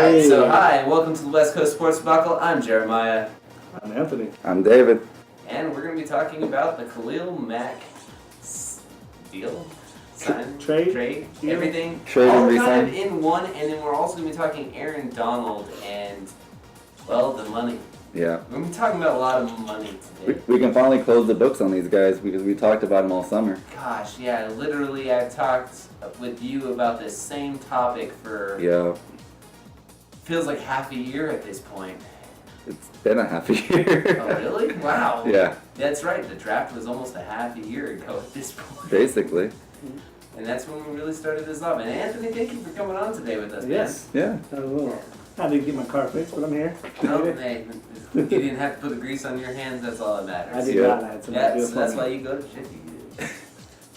Alright, so hi, and welcome to the West Coast Sports Buckle. I'm Jeremiah. I'm Anthony. I'm David. And we're going to be talking about the Khalil Mack deal? Sign? Trade? Deal? Everything. Trade all and kind re-sign. of in one, and then we're also going to be talking Aaron Donald and, well, the money. Yeah. We're going to be talking about a lot of money today. We can finally close the books on these guys because we talked about them all summer. Gosh, yeah, literally I've talked with you about this same topic for, Yeah. feels like half a year at this point. It's been a half a year. Oh, really? Wow. Yeah. That's right, the draft was almost a half a year ago at this point. Basically. And that's when we really started this up. And Anthony, thank you for coming on today with us, man. Yes. Yeah. I didn't get my car fixed, but I'm here. No, hey, you didn't have to put the grease on your hands, that's all that matters. I did Yeah. not. I had somebody do it for That's me. why you go to Jiffy.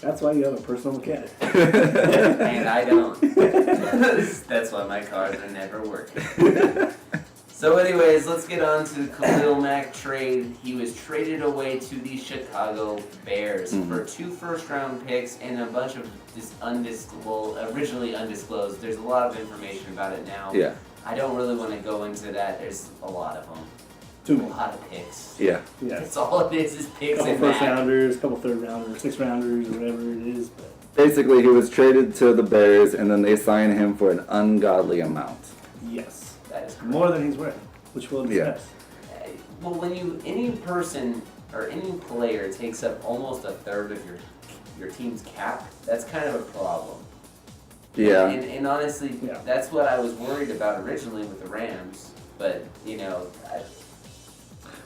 That's why you have a personal mechanic. And I don't. That's why my cars are never working. So anyways, let's get on to the Khalil Mack trade. He was traded away to the Chicago Bears for 2 first-round picks and a bunch of originally undisclosed. There's a lot of information about it now. Yeah. I don't really want to go into that. There's a lot of them. Too A many. lot of picks. Yeah. Yes. That's all it is picks Couple and first Mack. rounders, couple third rounders, 6 rounders, or whatever it is. But Basically, he was traded to the Bears, and then they signed him for an ungodly amount. yes, That is correct. more than he's worth, which we'll discuss. Well, when any person or any player takes up almost a third of your team's cap, that's kind of a problem. Yeah. And honestly, Yeah. that's what I was worried about originally with the Rams. But,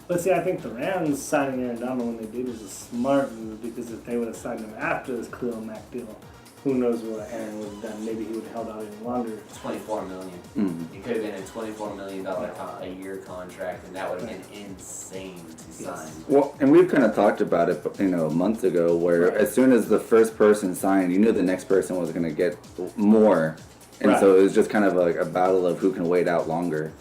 But see, I think the Rams signing Aaron Donald when they did was a smart move, because if they would have signed him after this Khalil Mack deal, who knows what Aaron would have done. Maybe he would have held out even longer. $24 million. Mhm. It could have been a $24 million a year contract, and that would have been insane to sign. Well, and we've kind of talked about it, months ago, where as soon as the first person signed, you knew the next person was going to get more. And Right. so it was just kind of like a battle of who can wait out longer.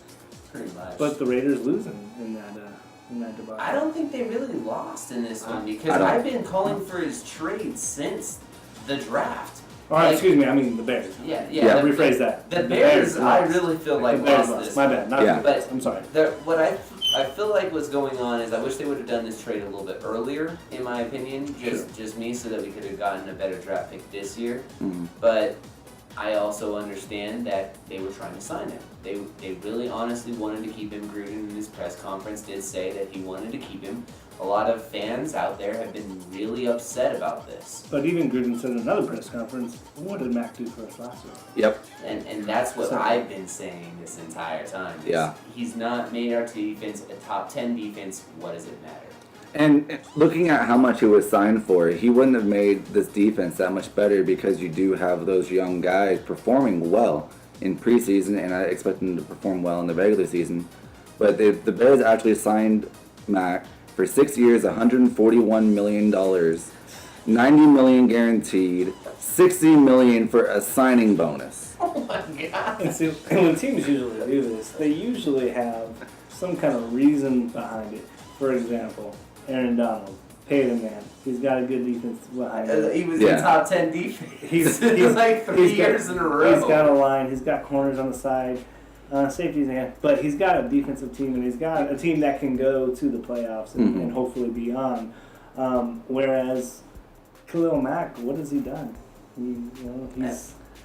Pretty much. But the Raiders losing in that debacle. I don't think they really lost in this one, because I don't- I've been calling for his trade since the draft. All right, excuse me. I mean the Bears. Yeah. Yeah. Rephrase that. The Bears, I lost. really feel The like Bears lost this. My bad. Not Yeah. the Bears. I'm sorry. What I feel like what's going on is I wish they would have done this trade a little bit earlier, in my opinion, just me, so that we could have gotten a better draft pick this year. Mhm. But I also understand that they were trying to sign him. They really honestly wanted to keep him. Gruden in his press conference did say that he wanted to keep him. A lot of fans out there have been really upset about this. But even Gruden said in another press conference, what did Mac do for us last year? Yep. And that's what So- I've been saying this entire time. is Yeah. He's not made our defense a top 10 defense. What does it matter? And looking at how much he was signed for, he wouldn't have made this defense that much better, because you do have those young guys performing well in preseason, and I expect them to perform well in the regular season. But the Bears actually signed Mack for 6 years, $141 million, $90 million guaranteed, $60 million for a signing bonus. Oh my god. And see, when teams usually do this, they usually have some kind of reason behind it. For example, Aaron Donald, pay the man. He's got a good defense behind him. He was Yeah. in top 10 defense. He's like 3 he's got- years in a row. He's got a line. He's got corners on the side, safeties in. But he's got a defensive team, and he's got a team that can go to the playoffs and hopefully beyond. Whereas Khalil Mack, what has he done?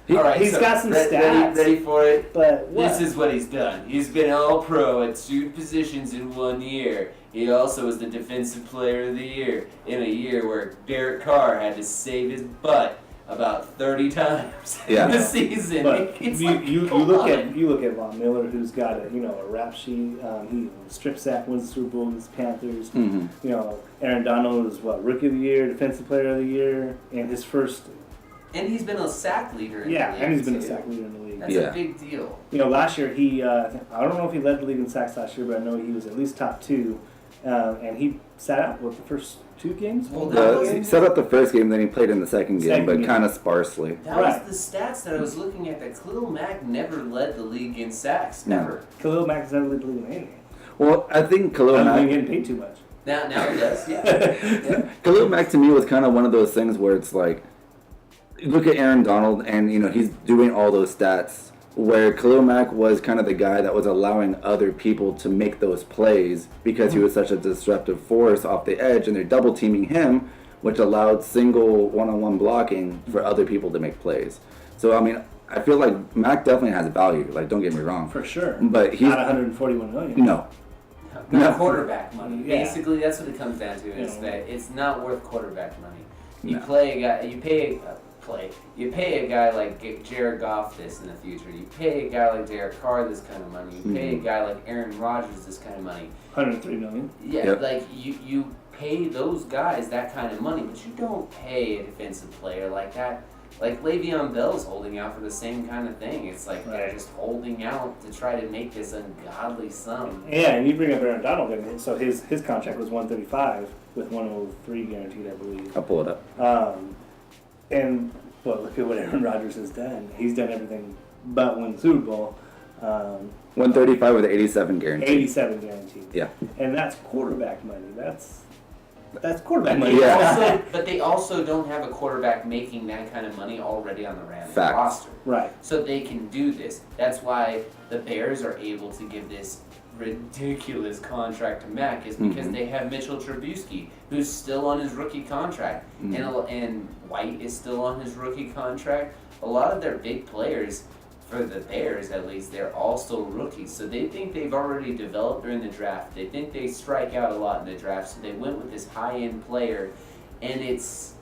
All right, he's so got some stats. Ready for it? But what? This is what he's done. He's been all-pro at 2 positions in 1 year. He also was the Defensive Player of the Year in a year where Derek Carr had to save his butt about 30 times Yeah. in the season. But It's you, like, you come look on. at Von Miller, who's got a rap sheet. He strip sack, wins the Super Bowl against the Panthers. Mhm. Aaron Donald is Rookie of the Year, Defensive Player of the Year, and his first. And he's been a sack leader in the league, And he's been a too. sack leader in the league. That's Yeah. a big deal. Last year he, I don't know if he led the league in sacks last year, but I know he was at least top 2, and he sat out with the first 2 games. Well, that was- He set up the first game, then he played in the second game, Second but game. kind of sparsely. That Right. was the stats that I was looking at, that Khalil Mack never led the league in sacks, No. ever. Khalil Mack has never led the league in anything. Well, I think Khalil Other than Mack, getting paid too much. Now he does, yeah. Khalil Mack to me was kind of one of those things where it's like, you look at Aaron Donald, and he's doing all those stats, where Khalil Mack was kind of the guy that was allowing other people to make those plays because he was such a disruptive force off the edge, and they're double teaming him, which allowed single one-on-one blocking for other people to make plays. So I mean, I feel like Mack definitely has value. Like, don't get me wrong. For sure. But he's not 141 million. No. Not quarterback money. Yeah. Basically, that's what it comes down to. Is that it's not worth quarterback money. You No. play a guy. You pay a guy like Jared Goff this in the future. You pay a guy like Derek Carr this kind of money. You pay a guy like Aaron Rodgers this kind of money. 103 million. Yeah, Yep. like you pay those guys that kind of money, but you don't pay a defensive player like that. Like Le'Veon Bell's holding out for the same kind of thing. It's like they're just holding out to try to make this ungodly sum. Yeah, and you bring up Aaron Donald, and so his contract was 135 with 103 guaranteed, I believe. I'll pull it up. And well, look at what Aaron Rodgers has done. He's done everything but win the Super Bowl. 135 with 87 guaranteed. 87 guaranteed. Yeah. And that's quarterback money. That's quarterback money. Yeah. But they also don't have a quarterback making that kind of money already on the Rams Facts. roster. Right. So they can do this. That's why the Bears are able to give this ridiculous contract to Mack, is because they have Mitchell Trubisky, who's still on his rookie contract, and White is still on his rookie contract. A lot of their big players, for the Bears at least, they're all still rookies. So they think they've already developed during the draft. They think they strike out a lot in the draft, so they went with this high-end player, and it's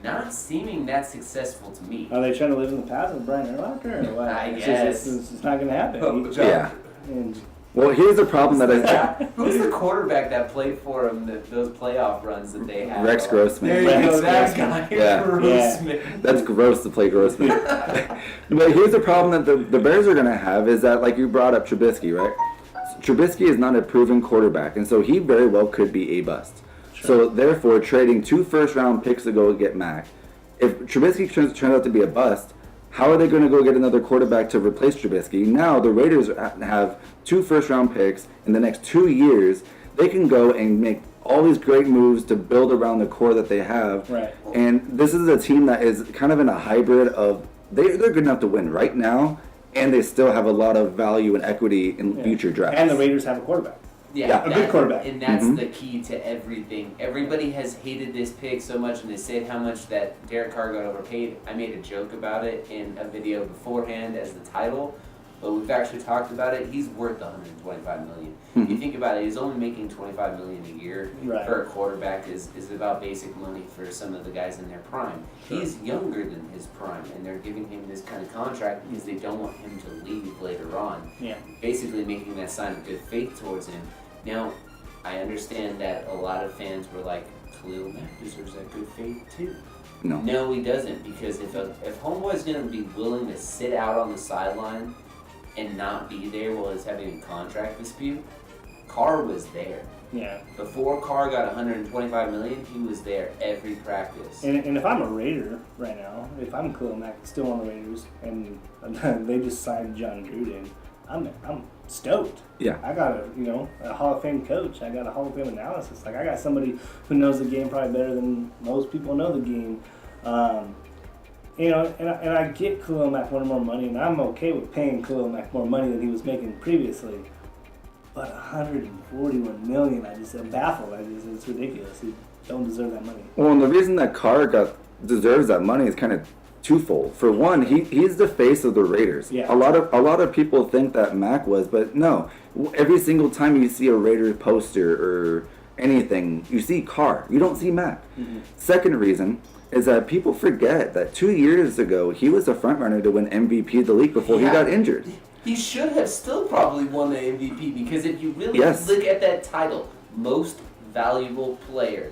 not seeming that successful to me. Are they trying to live in the past with Brian Urlacher or what? I It's guess. just, it's not going to happen. Yeah. And Well, here's the problem that I Who's the quarterback that played for him those playoff runs that they had? Rex Grossman. There you Rex go, that Grossman. guy. Yeah. Grossman. That's gross to play Grossman. But here's the problem that the Bears are going to have is that, like you brought up Trubisky, right? Trubisky is not a proven quarterback, and so he very well could be a bust. So therefore, trading 2 first-round picks to go get Mack, if Trubisky turns out to be a bust, how are they going to go get another quarterback to replace Trubisky? Now the Raiders have 2 first-round picks in the next 2 years. They can go and make all these great moves to build around the core that they have. Right. And this is a team that is kind of in a hybrid of they're good enough to win right now, and they still have a lot of value and equity in future drafts. And the Raiders have a quarterback. Yeah, a good quarterback. And that's the key to everything. Everybody has hated this pick so much, and they said how much that Derek Carr got overpaid. I made a joke about it in a video beforehand as the title, but we've actually talked about it. He's worth $125 million. You think about it, he's only making $25 million a year for a quarterback is about basic money for some of the guys in their prime. He's younger than his prime, and they're giving him this kind of contract because they don't want him to leave later on. Yeah. Basically making that sign of good faith towards him. Now, I understand that a lot of fans were like, Khalil Mack deserves that good faith too. No, he doesn't, because if Homeboy's going to be willing to sit out on the sideline and not be there while he's having a contract dispute, Carr was there. Yeah. Before Carr got $125 million, he was there every practice. And if I'm a Raider right now, if I'm Khalil Mack still on the Raiders, and they just signed John Gruden, I'm stoked. Yeah. I got a Hall of Fame coach. I got a Hall of Fame analysis. Like, I got somebody who knows the game probably better than most people know the game. And I get Khalil Mack wanting more money, and I'm okay with paying Khalil Mack more money than he was making previously. But $141 million, I just am baffled. It's ridiculous. He don't deserve that money. Well, and the reason that Carr deserves that money is kind of twofold. For one, he's the face of the Raiders. Yeah. A lot of people think that Mack was, but no. Every single time you see a Raiders poster or anything, you see Carr. You don't see Mack. Second reason is that people forget that 2 years ago he was the front runner to win MVP of the league before he got injured. He should have still probably won the MVP, because if you really look at that title, most valuable player.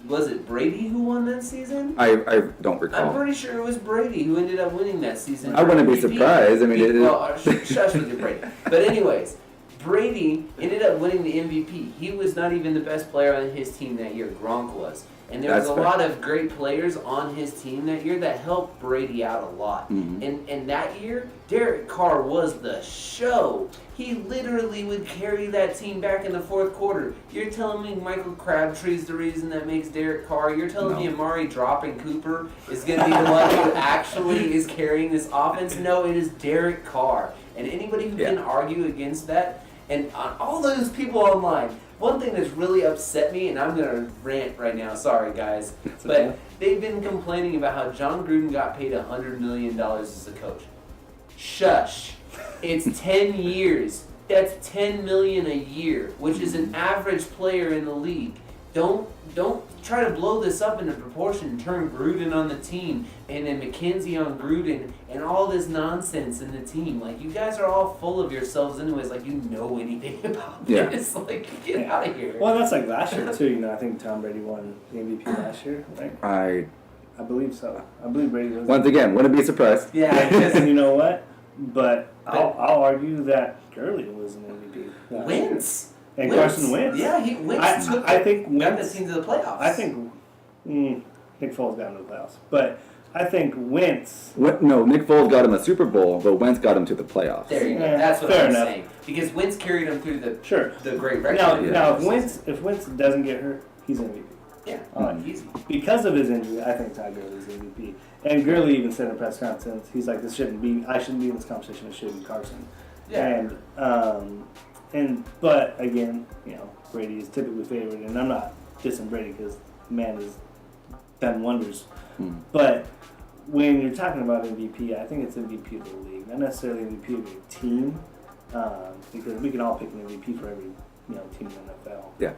Was it Brady who won that season? I don't recall. I'm pretty sure it was Brady who ended up winning that season. I wouldn't be surprised. I mean, shush with your Brady. But anyways, Brady ended up winning the MVP. He was not even the best player on his team that year. Gronk was. And there was That's a fair. lot of great players on his team that year that helped Brady out a lot. And that year, Derek Carr was the show. He literally would carry that team back in the fourth quarter. You're telling me Michael Crabtree's the reason that makes Derek Carr? You're telling me Amari dropping Cooper is going to be the one who actually is carrying this offense? No, it is Derek Carr. And anybody who can argue against that, and all those people online, one thing that's really upset me, and I'm going to rant right now, sorry guys, but they've been complaining about how John Gruden got paid $100 million as a coach. Shush. It's 10 years. That's $10 million a year, which is an average player in the league. Don't try to blow this up into proportion and turn Gruden on the team and then McKenzie on Gruden and all this nonsense in the team. Like, you guys are all full of yourselves anyways, like you know anything about this. Like, get out of here. Well, that's like last year too. I think Tom Brady won the MVP last year, right? I believe so. I believe Brady was. Once again, wouldn't be surprised. Yeah, and you know what? But I'll argue that Gurley was an MVP. Wentz. And Carson Wentz. Yeah, Wentz got the team to the playoffs. I think Nick Foles got him to the playoffs. But I think Wentz... No, Nick Foles got him a Super Bowl, but Wentz got him to the playoffs. There you go. That's what I'm saying. Because Wentz carried him through the great record. Now if Wentz doesn't get hurt, he's MVP. Yeah, easy. Because of his injury, I think Todd Gurley's MVP. And Gurley even said in a press conference, he's like, I shouldn't be in this conversation, it should be Carson. Yeah. But again, Brady is typically favored, and I'm not dissing Brady because the man has done wonders. But when you're talking about MVP, I think it's MVP of the league, not necessarily MVP of your team, because we can all pick an MVP for every team in the NFL. Yeah.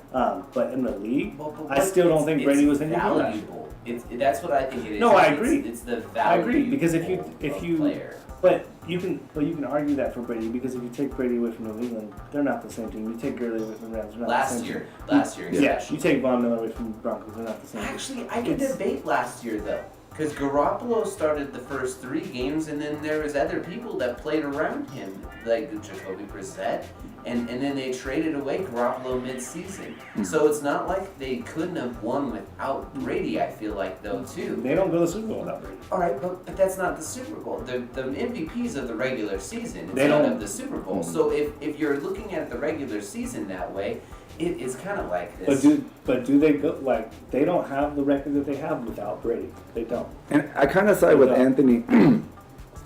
But in the league, I still don't think Brady was MVP. Valuable. That's what I think it is. No, I agree. It's the value. I agree because if you player. But you can argue that for Brady because if you take Brady away from New England, they're not the same team. You take Gurley away from the Rams, they're not the same team. Last year. Yeah, you take Von Miller away from the Broncos, they're not the same team. Actually, I could debate last year though, because Garoppolo started the first 3 games, and then there was other people that played around him, like Jacoby Brissett, and then they traded away Garoppolo mid-season. So it's not like they couldn't have won without Brady. I feel like though too. They don't go to the Super Bowl without Brady. All right, but that's not the Super Bowl. The MVPs of the regular season. It's They not don't- of the Super Bowl. So if you're looking at the regular season that way, it's kind of like this. But do they go they don't have the record that they have without Brady? They don't. And I kind of side with Anthony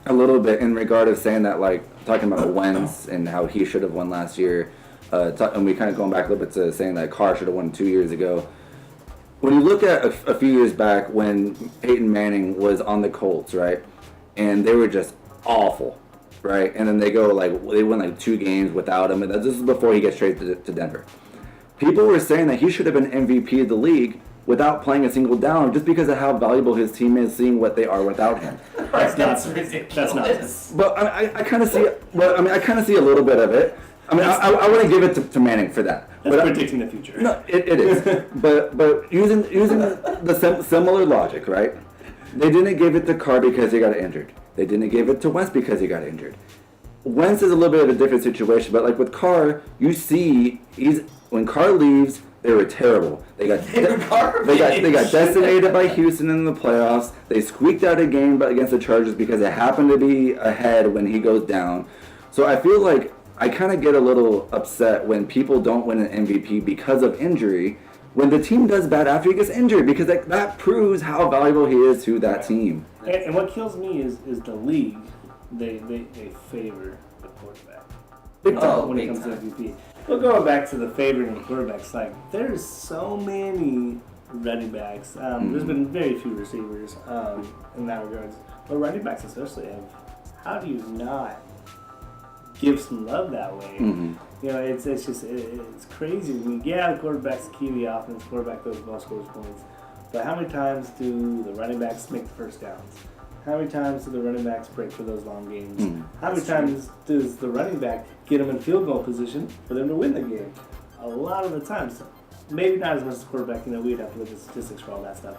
a little bit in regard of saying that, talking about Wentz and how he should have won last year, and we kind of going back a little bit to saying that Carr should have won 2 years ago. When you look at a few years back when Peyton Manning was on the Colts, right, and they were just awful, right, and then they win 2 games without him, and this is before he gets traded to Denver. People were saying that he should have been MVP of the league without playing a single down, just because of how valuable his team is, seeing what they are without him. That's ridiculous. That's nonsense. But I kind of see. Well, I kind of see a little bit of it. I want to give it to Manning for that. That's predicting the future. No, it is. but using the similar logic, right? They didn't give it to Carr because he got injured. They didn't give it to Wentz because he got injured. Wentz is a little bit of a different situation, but with Carr, you see when Carr leaves, they were terrible. They got decimated by Houston in the playoffs. They squeaked out a game against the Chargers because it happened to be ahead when he goes down. So I feel like I kind of get a little upset when people don't win an MVP because of injury, when the team does bad after he gets injured, because that proves how valuable he is to that team. And what kills me is the league. They favor the quarterback when it comes to MVP. Well, going back to the favoring of quarterbacks, there's so many running backs. There's been very few receivers in that regards, but running backs especially how do you not give some love that way? It's just it's crazy. The quarterback's the key to the offense. Quarterback goes ball, scores points. But how many times do the running backs make the first downs? How many times do the running backs break for those long games? How many times does the running back get them in field goal position for them to win the game? A lot of the times. Maybe not as much as the quarterback. We'd have to look at statistics for all that stuff.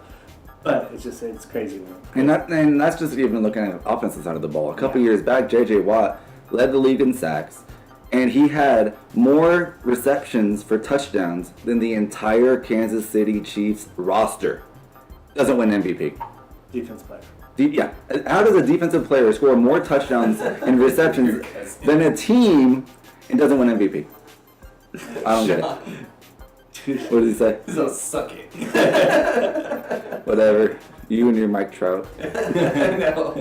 But it's crazy, man. And that's just even looking at the offensive side of the ball. A couple years back, J.J. Watt led the league in sacks. and he had more receptions for touchdowns than the entire Kansas City Chiefs roster. Doesn't win MVP. Defense player. Yeah. How does a defensive player score more touchdowns and receptions than a team and doesn't win MVP? I don't get it. What did he say? So suck it. Whatever. You and your Mike Trout. No,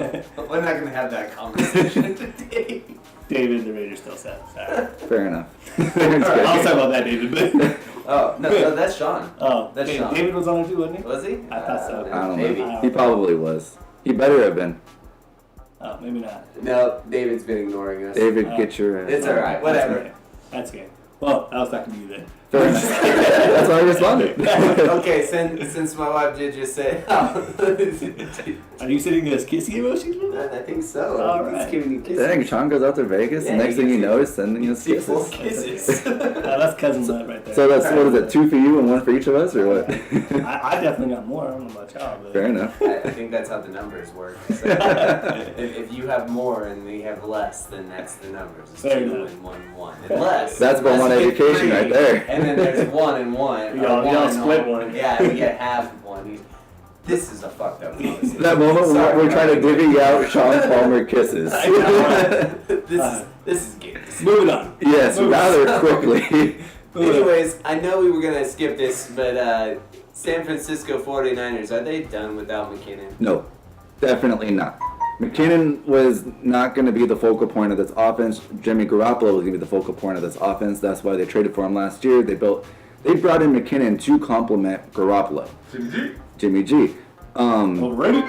we're not gonna have that conversation today. David, the Raiders still set. Sorry. Fair enough. I'll talk about that, David. But Oh no, that's Sean. oh, That's Sean. David was on it too, wasn't he? Was he? I thought so. I don't Maybe. know. He probably was. He better have been. Oh, maybe not. No, David's been ignoring us. David, get your ass. It's alright, whatever. That's okay. Well, I was talking to you then. Fair enough. That's why I responded. Okay, since my wife did just say, Are you sitting as kissy emotions with that? I think so. All He's right. giving you kisses. Dang, Sean goes out to Vegas, Yeah, and next he thing you gets know, he's sending us Full kisses. kisses. That's cousin love right there. So that's, what is it, 2 for you and 1 for each of us, or what? I definitely got more. I don't know about y'all, but Fair enough. I think that's how the numbers work. So if you have more and we have less, then that's the numbers. It's Fair 2 enough. and 1, 1. And less. That's unless one you get education 3, right there. And then there's 1 and 1. Y'all- or 1 y'all and split all. one. Yeah, we get half of 1. This is a fucked up conversation. That moment when Sorry, we're trying to divvy out Sean Palmer kisses. This is good. moving on. Yes, rather quickly. Anyways, I know we were going to skip this, but San Francisco 49ers, are they done without McKinnon? No, definitely not. McKinnon was not going to be the focal point of this offense. Jimmy Garoppolo was going to be the focal point of this offense. That's why they traded for him last year. They brought in McKinnon to complement Garoppolo. Jimmy G. Already?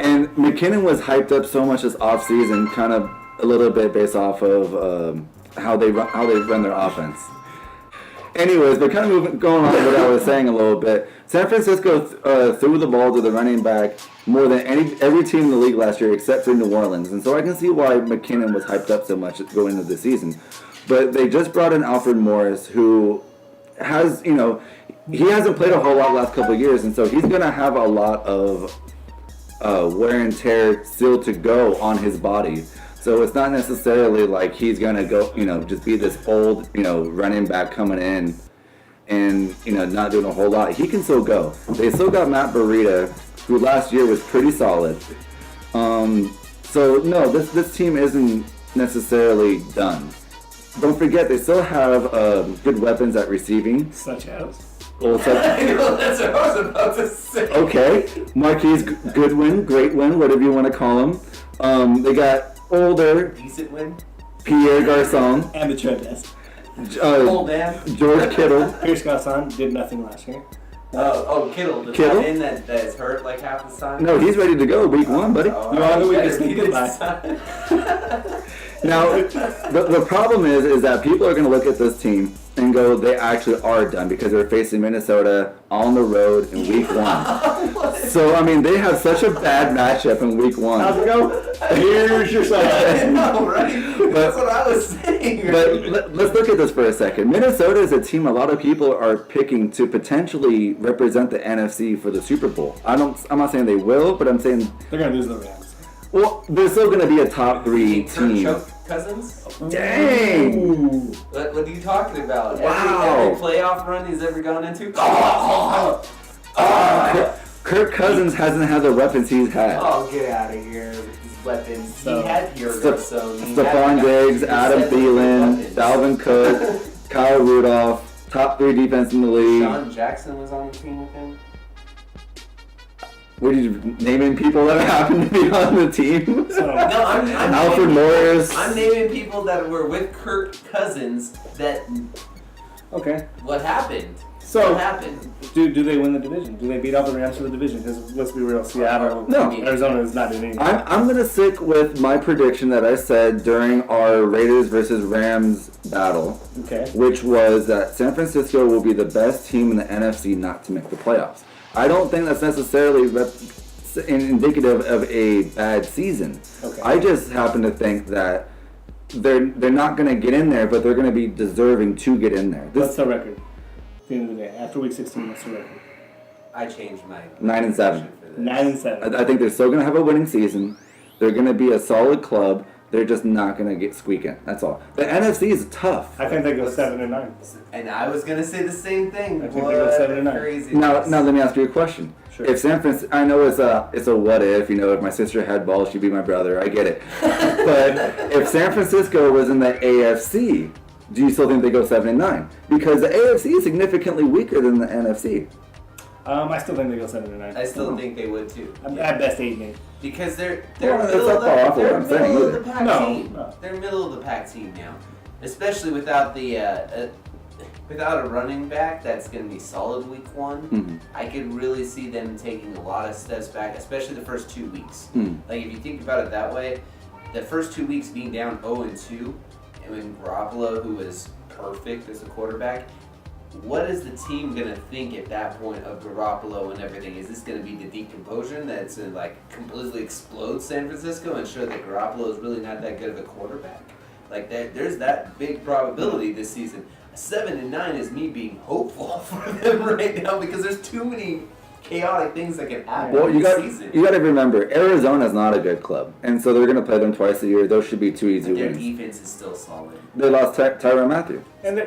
And McKinnon was hyped up so much this offseason, kind of a little bit based off of how they run their offense. Anyways, but kind of going on with what I was saying a little bit, San Francisco threw the ball to the running back more than every team in the league last year except for New Orleans. And so I can see why McKinnon was hyped up so much going into the season. But they just brought in Alfred Morris, who has, he hasn't played a whole lot the last couple of years, and so he's going to have a lot of wear and tear still to go on his body. So it's not necessarily like he's going to go, just be this old, running back coming in and, not doing a whole lot. He can still go. They still got Matt Breida, who last year was pretty solid. So no, this team isn't necessarily done. Don't forget, they still have good weapons at receiving. Such as? Well, I know, that's what I was about to say. Okay, Marquise Goodwin, great win, whatever you want to call him. They got older Decent win. Pierre Garçon, Amateur test. Old man. George Kittle. Pierce Garçon did nothing last year. Kittle. The Kittle? tight end that is hurt like half the time. No, he's ready to go week 1, buddy. You are the weakest link. Goodbye. Now, the problem is that people are going to look at this team and go, they actually are done because they're facing Minnesota on the road in week 1. So, I mean, they have such a bad matchup in week 1. How's it go? Here's your I side. know, right? That's what I was saying. But let's look at this for a second. Minnesota is a team a lot of people are picking to potentially represent the NFC for the Super Bowl. I'm not saying they will, but I'm saying, They're going to lose the Rams. well, they're still going to be a top 3 team. Cousins? Dang! Ooh. What are you talking about? Wow. Every playoff run he's ever gone into? Kirk Cousins hasn't had the weapons he's had. Oh, get out of here with his weapons. So, he had Pierre Garçon. He Stephon had- Diggs, he Adam said Thielen, weapons. Dalvin Cook, Kyle Rudolph, top 3 defense in the league. Sean Jackson was on the team with him. What are you naming people that happen to be on the team? So, No, I'm Alfred naming Morris. I'm naming people that were with Kirk Cousins that okay. what happened. So- what happened? Do they win the division? Do they beat out the Rams for the division? Because let's be real, Seattle, No. Arizona is not doing anything. I'm going to stick with my prediction that I said during our Raiders versus Rams battle, Okay. which was that San Francisco will be the best team in the NFC not to make the playoffs. I don't think that's necessarily indicative of a bad season. Okay. I just happen to think that they're not going to get in there, but they're going to be deserving to get in there. What's the record? At the end of the day, after week 16, what's the record? I changed my 9-7. for this. 9-7. I think they're still going to have a winning season. They're going to be a solid club. They're just not going to get squeaking. That's all. The NFC is tough. I think they go 7-9. And I was gonna say the same thing. I think they go 7-9. Crazy. Now let me ask you a question. Sure. If San Francisco, I know it's a what if. If my sister had balls, she'd be my brother. I get it. But if San Francisco was in the AFC, do you still think they go 7-9? Because the AFC is significantly weaker than the NFC. I still think they go 7-9. I still think they would too. At best 8-8. Because they're Well, that's middle not of far off the, what they're I'm saying middle of either. the pack No, team. no. They're middle of the pack team now, especially without the without a running back that's going to be solid week 1. Mhm. I could really see them taking a lot of steps back, especially the first 2 weeks. Mm. Like if you think about it that way, the first 2 weeks being down 0-2, and when Garoppolo, who was perfect as a quarterback. What is the team gonna think at that point of Garoppolo and everything? Is this gonna be the decomposition that's gonna like completely explode San Francisco and show that Garoppolo is really not that good of a quarterback? Like there's that big probability this season. 7-9 is me being hopeful for them right now because there's too many chaotic things that can happen Well, you this got season. to remember, Arizona's not a good club, and so they're going to play them twice a year. Those should be 2 easy But their wins. defense is still solid. They lost Tyrann Mathieu,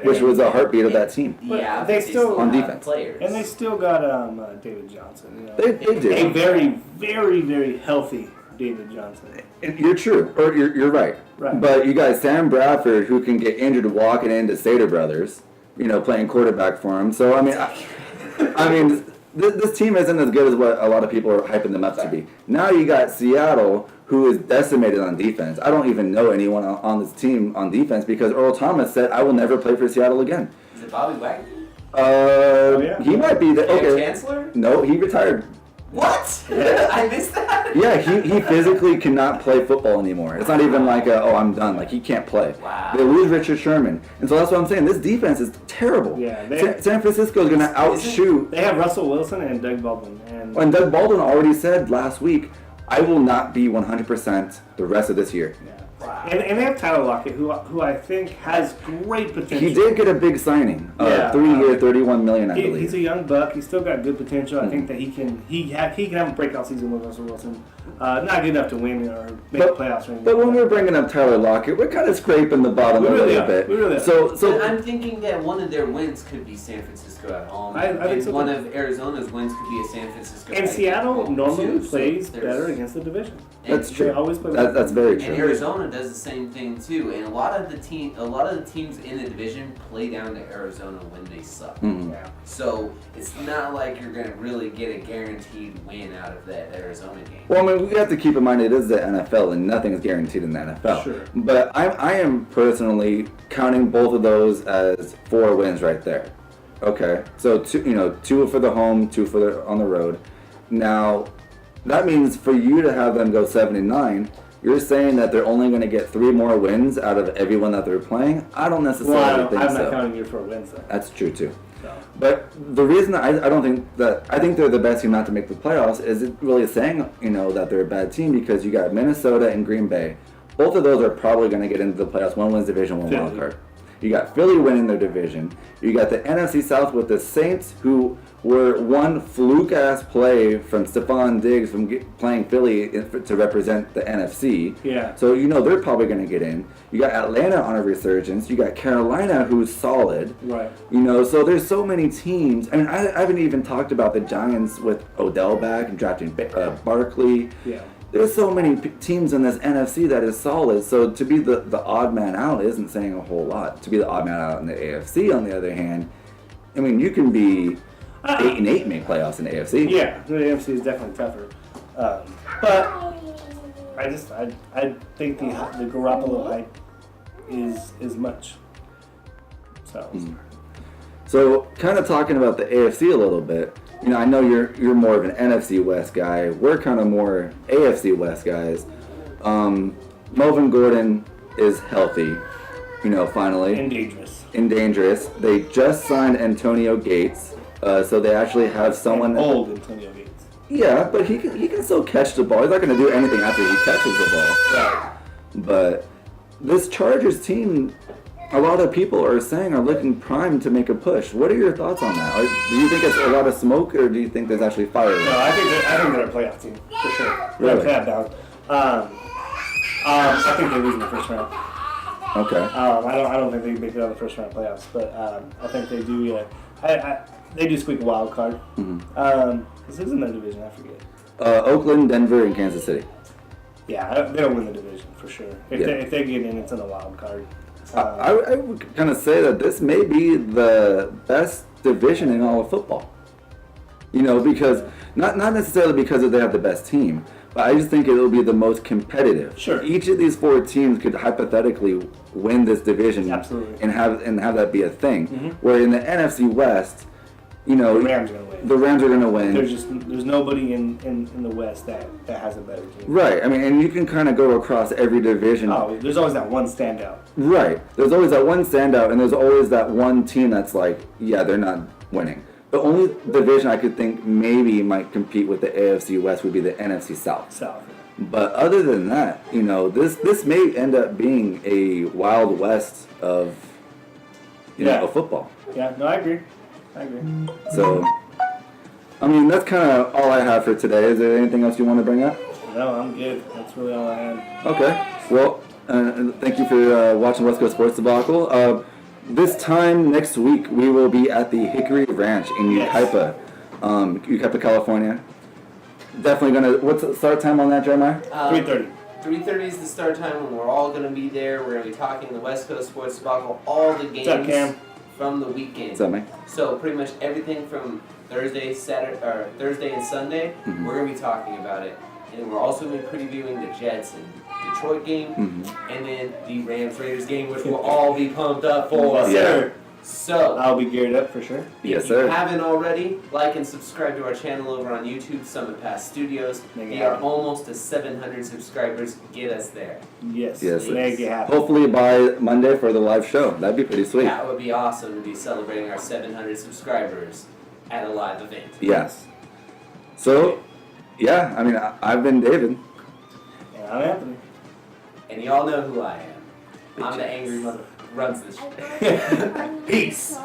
which was a heartbeat of that team. But Yeah, they but still- On have defense. players. And they still got David Johnson. They A do. very, very, very healthy David Johnson. You're true, or you're right. Right. But you got Sam Bradford, who can get injured walking into Stater Brothers, playing quarterback for him. So I mean, this team isn't as good as what a lot of people are hyping them up to be. Now you got Seattle, who is decimated on defense. I don't even know anyone on this team on defense because Earl Thomas said, "I will never play for Seattle again." Is it Bobby Wagner? Yeah. He might be the Cam okay. Chancellor? No, he retired. What? Yeah. I missed that. Yeah, he physically cannot play football anymore. It's not even like, I'm done. Like, he can't play. Wow. They lose Richard Sherman. And so that's what I'm saying. This defense is terrible. Yeah, San Francisco is going to outshoot. They have Russell Wilson and Doug Baldwin. And Doug Baldwin already said last week, I will not be 100% the rest of this year. Yeah. Wow. And they have Tyler Lockett, who I think has great potential. He did get a big signing. Yeah. 3-year, $31 million, I He's believe. a young buck. He's still got good potential. I think that he can have a breakout season with Russell Wilson. Not good enough to win or make the playoffs or anything. But when we're bringing up Tyler Lockett, we're kind of scraping the bottom We a really little are. bit. We really are. So But I'm thinking that one of their wins could be San Francisco at home. I think and so, one too. of Arizona's wins could be a San Francisco And at Seattle home, normally too. So plays there's- better against the division. that's and- true. They always play That's very And true. Arizona does the same thing too. And a lot of the teams in the division play down to Arizona when they suck. Mhm. Yeah. So it's not like you're gonna really get a guaranteed win out of that Arizona game. Well, I mean, we have to keep in mind it is the NFL, and nothing is guaranteed in the NFL. Sure. But I am personally counting both of those as 4 wins right there. Okay, so two for the home, 2 for the on the road. Now, that means for you to have them go 7-9, you're saying that they're only going to get 3 more wins out of everyone that they're playing. I don't necessarily Well, think I'm so. not counting you for wins though. That's true too. So. But the reason I don't think that I think they're the best team not to make the playoffs is it really saying that they're a bad team because you got Minnesota and Green Bay. Both of those are probably going to get into the playoffs. One wins division, one wild Philly. card. You got Philly winning their division. You got the NFC South with the Saints, who were one fluke-ass play from Stephon Diggs from playing Philly to represent the NFC. Yeah. So they're probably going to get in. You got Atlanta on a resurgence. You got Carolina, who's solid. Right. So there's so many teams. I mean, I haven't even talked about the Giants with Odell back and drafting Barkley. Yeah. There's so many teams in this NFC that is solid. So to be the odd man out isn't saying a whole lot. To be the odd man out in the AFC, on the other hand, I mean, you can be 8-8 make playoffs in the AFC. Yeah, the AFC is definitely tougher. But I think the Garoppolo hype is much. So. So kind of talking about the AFC a little bit. I know you're more of an NFC West guy. We're kind of more AFC West guys. Melvin Gordon is healthy, finally. And dangerous. They just signed Antonio Gates, so they actually have someone. Old Antonio Gates. Yeah, but he can still catch the ball. He's not going to do anything after he catches the ball. Right. But this Chargers team, a lot of people are saying are looking primed to make a push. What are your thoughts on that? Do you think it's a lot of smoke, or do you think there's actually fire? No, I think they're a playoff team for sure. Really? They're down. I think they lose in the first round. Okay. I don't think they make it out of the first round playoffs, but I think they do. Yeah, they do squeak a wild card. Because who's in their division? I forget. Oakland, Denver, and Kansas City. Yeah, they don't win the division for sure. If they get in, it's in a wild card. I would kind of say that this may be the best division in all of football. You know, because not necessarily because they have the best team, but I just think it'll be the most competitive. Sure. Each of these 4 teams could hypothetically win this division, Absolutely, and have that be a thing. Where in the NFC West, you know, the Rams are gonna win. The Rams are gonna win. There's nobody in the West that has a better team. Right. I mean, and you can kind of go across every division. Oh, there's always that one standout. Right. There's always that one standout, and there's always that one team that's like, yeah, they're not winning. The only division I could think maybe might compete with the AFC West would be the NFC South. South. But other than that, you know, this may end up being a Wild West of, you know, of football. Yeah. No, I agree. So, I mean, that's kind of all I have for today. Is there anything else you want to bring up? No, I'm good. That's really all I had. Okay. Well, thank you for watching West Coast Sports Debacle. This time next week, we will be at the Hickory Ranch in Yucaipa, Yucaipa, California. Definitely gonna. What's the start time on that, Jeremiah? 3:30. 3:30 is the start time, and we're all going to be there. We're going to be talking the West Coast Sports Debacle, all the games What's up, Cam? from the weekend. What's up, man? So pretty much everything from Thursday, Thursday and Sunday, we're going to be talking about it. And we're also going to be previewing the Jets and Detroit game, and then the Rams-Raiders game, which we'll all be pumped up for. Yes, sir. So, I'll be geared up for sure. Yes, if you sir. haven't already, like and subscribe to our channel over on YouTube, Summit Pass Studios. We are almost to 700 subscribers. Get us there. Yes. Yes. Make it happen. Hopefully by Monday for the live show. That'd be pretty sweet. That would be awesome to be celebrating our 700 subscribers at a live event. Yes. So, yeah, I mean, I've been David. And I'm Anthony. And y'all know who I am. I'm the angry mother who runs this shit. Peace.